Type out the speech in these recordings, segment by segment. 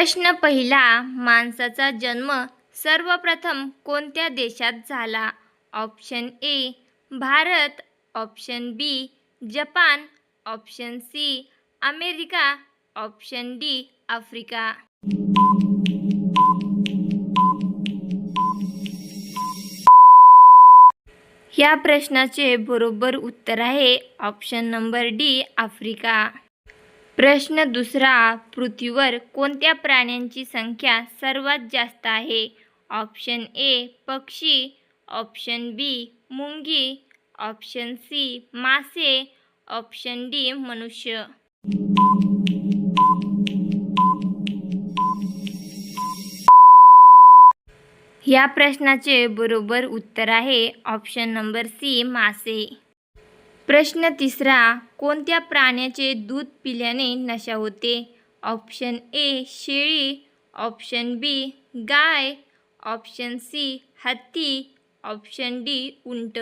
प्रश्न पहिला, माणसाचा जन्म सर्वप्रथम कोणत्या देशात झाला? Option A Bharat, option B Japan, option C America, option D Africa. या प्रश्नाचे बरोबर उत्तर आहे ऑप्शन नंबर डी आफ्रिका. प्रश्न दुसरा, पृथ्वीवर कोणत्या प्राण्यांची संख्या सर्वात जास्त आहे? ऑप्शन ए पक्षी, ऑप्शन बी मुंगी, ऑप्शन सी मासे, ऑप्शन डी मनुष्य. या प्रश्नाचे बरोबर उत्तर आहे ऑप्शन नंबर सी मासे. प्रश्न तिसरा, कोणत्या प्राण्याचे दूध पिल्याने नशा होते? ऑप्शन ए शेळी, ऑप्शन बी गाय, ऑप्शन सी हत्ती, ऑप्शन डी उंट.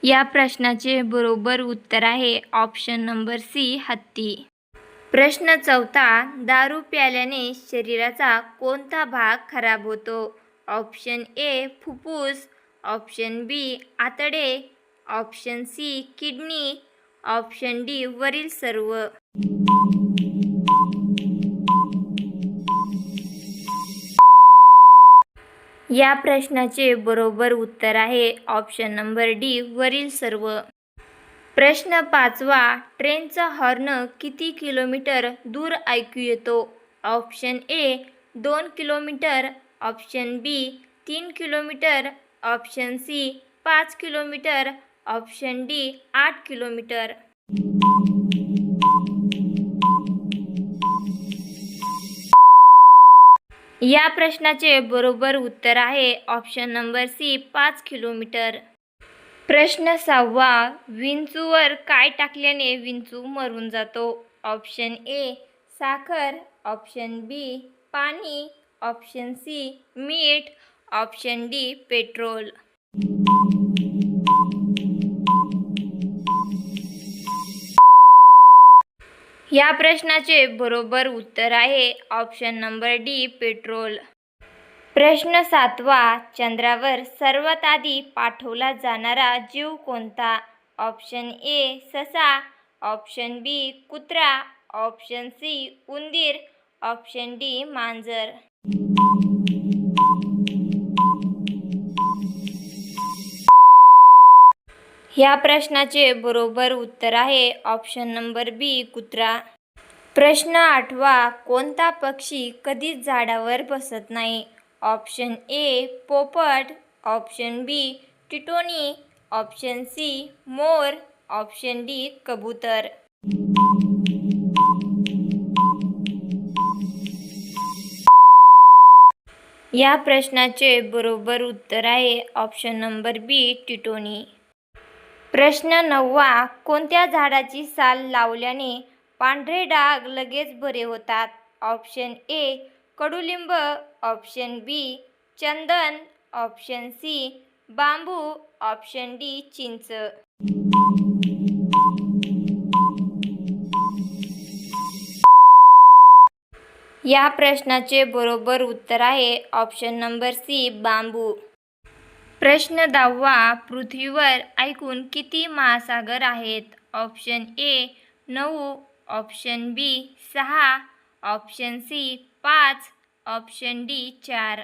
या प्रश्नाचे बरोबर उत्तर आहे ऑप्शन नंबर सी हत्ती. प्रश्न चौथा, दारू प्यायल्याने शरीराचा कोणता भाग खराब होतो? ऑप्शन ए फुफ्फुस, ऑप्शन बी आतडे, option C kidney, option D वरील सर्व. या प्रश्नाचे बरोबर उत्तर आहे ऑप्शन नंबर डी वरील सर्व. प्रश्न पाचवा, ट्रेनचा हॉर्न किती किलोमीटर दूर ऐकू येतो? Option A 2 kilometre, option B 3 kilometre, option C 5 kilometre, option D 8 kilometre. या प्रश्नाचे बरोबर उत्तर आहे ऑप्शन नंबर सी 5 किलोमीटर. प्रश्न सहावा, विंचूवर काय टाकल्याने विंचू मरून जातो? ऑप्शन ए साखर, ऑप्शन बी पाणी, ऑप्शन सी मीठ, ऑप्शन डी पेट्रोल. या प्रश्नाचे बरोबर उत्तर आहे ऑप्शन नंबर डी पेट्रोल. प्रश्न सातवा, चंद्रावर सर्वात आधी पाठवला जाणारा जीव कोणता? ऑप्शन ए ससा, ऑप्शन बी कुत्रा, ऑप्शन सी उंदीर, ऑप्शन डी मांजर. ह्या प्रश्नाचे बरोबर उत्तर आहे ऑप्शन नंबर बी कुत्रा. प्रश्न आठवा, कोणता पक्षी कधीच झाडावर बसत नाही? ऑप्शन ए पोपट, ऑप्शन बी टिटोनी, ऑप्शन सी मोर, ऑप्शन डी कबूतर. या प्रश्नाचे बरोबर उत्तर आहे ऑप्शन नंबर बी टिटोनी. प्रश्न नववा, कोणत्या झाडाची साल लावल्याने पांढरे डाग लगेच बरे होतात? ऑप्शन ए कडुलिंब, ऑप्शन बी चंदन, ऑप्शन सी बांबू, ऑप्शन डी चिंच. या प्रश्नाचे बरोबर उत्तर आहे ऑप्शन नंबर सी बांबू. प्रश्न 10वा, पृथ्वीवर एकूण किती महासागर आहेत? Option A 9, option B 6, option C 5, option D 4.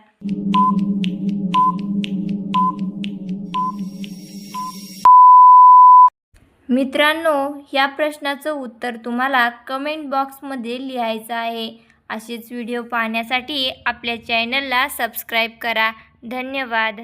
मित्रांनो, या प्रश्नाचं उत्तर तुम्हाला कमेंट बॉक्समध्ये लिहायचं आहे. असेच व्हिडिओ पाहण्यासाठी आपल्या चॅनलला सबस्क्राईब करा. धन्यवाद.